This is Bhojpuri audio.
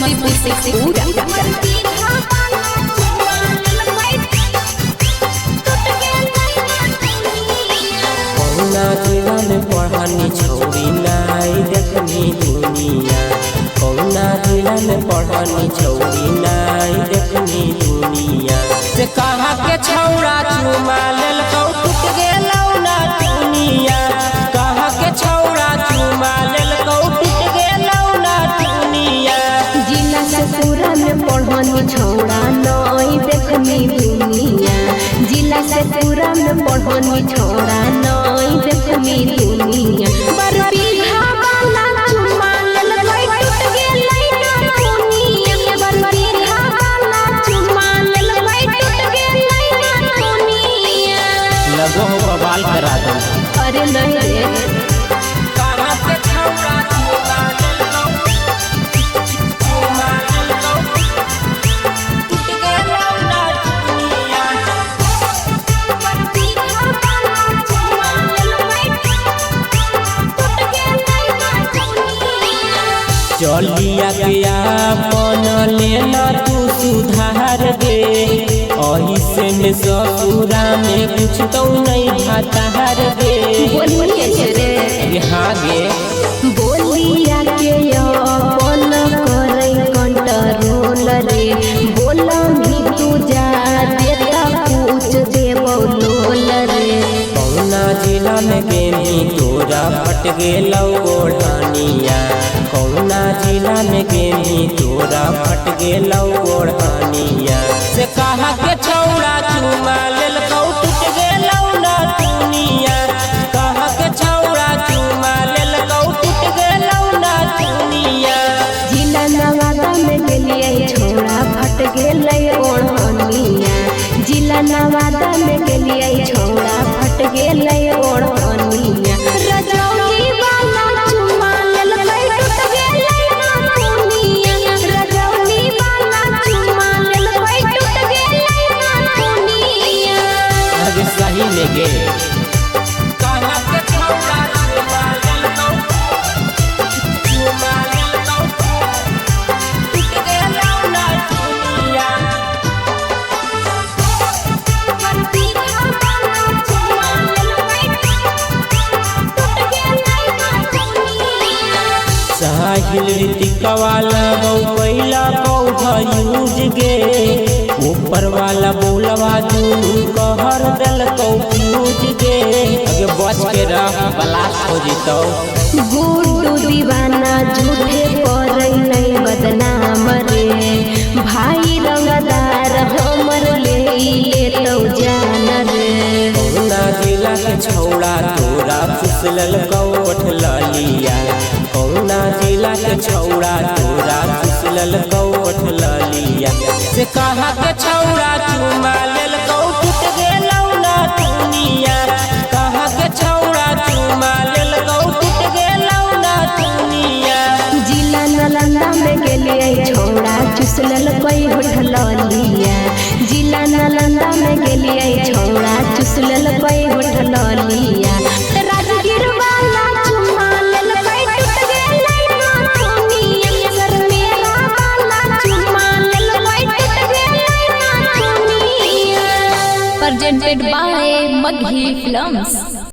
समस्तीपुर से पूरा कौना जिला में पढ़नी छौरी नाई देखनी दुनिया। कौना जिला में पढ़नी छौरी नाई देखनी दुनिया। से कहा के छौरा चुमा लेल कौ टूट गेलौ ना दुनिया। कहा के छौरा चुमा लेल कौ टूट गेलौ ना दुनिया। जिला से पूरा में पढ़नी छौरा नाई देखनी दुनिया। जिला से पूरा में पढ़नी छौरा नाई देखनी दुनिया। बरबी घावाला चुमा लेल कौ टूट गेलै ना दुनिया। बरबी घावाला चुमा लेल कौ टूट गेलै ना दुनिया। लगो हो बवाल करा दो। अरे नहीं रे कहा के छौरा चुमा लेल कौ चुमा लेल कौ टूट गेलौ ना दुनिया। बरबी घावाला चुमा लेल कौ टूट गेलै ना दुनिया। चलिया के आपन लेना तू सुधार दे। ऐसे में ससुरा में कुछ तो नहीं भातार दे। बोलिए रे हाँ गे बोलिया के अपन करे कंट्रोल रे। बोला भी तू जा देता पूछ देबो लोल रे। कौना जिला में गेनी तोरा फट गेलौ ओढ़निया। कौना जिला में गेनी तोरा फट गेलौ ओढ़निया। से कहा के छौरा चुमा लेल कौ टूट गेलौ ना दुनिया। कहा के छौरा चुमा लेल कौ टूट गेलौ ना दुनिया। जिला नवादा में गेलिए छोड़ा फट गेलै ओढ़निया। जिला नवादा में गेलिए छोड़ा फट गेलै ओढ़निया। रजौली वाला चुमा लेल कौ टूट गेलै ना दुनिया। रजौली वाला चुमा लेल कौ टूट गेलै ना दुनिया। अरे सही में गे कहा के छौरा चुमा लेल कौ चुमा लेल कौ टूट गेलौ ना दुनिया। बरबी घावाला चुमा लेल कौ टूट गेलै ना दुनिया। साहिल ऋतिक वाला गौ कैला पौधा यूज गे। ऊपर वाला बोलवा दूर कहर दल कौ फ्यूज गे। अगे बच के रह ब्लास्ट हो जितौ। गुड्डू दीवाना झूठे परै नहीं बदनाम रे। भाई रंगदार हमर लेतौ जान रे। कौना जिला के छौड़ा तोरा चुसलल कौठ ललिया। कौना जिला के छौड़ा तोरा चुसलल कौठ ललिया। से कहा के छौड़ा चुमा लेल कौ टूट गेलौ ना दुनिया। कहा के छौड़ा चुमा लेल कौ टूट गेलौ ना दुनिया। जिला नालंदा में गेलिए छोड़ा चुसलल कोई होठल लिया। जिला नालंदा में गेलिए छोड़ा चुसलल कोई होठल लिया। राजगीर वाला चुमा लेल कौ टूट गेलै ना दुनिया। सरमेरा वाला चुमा लेल कौ टूट गेलै ना दुनिया। presented by Maghi Films।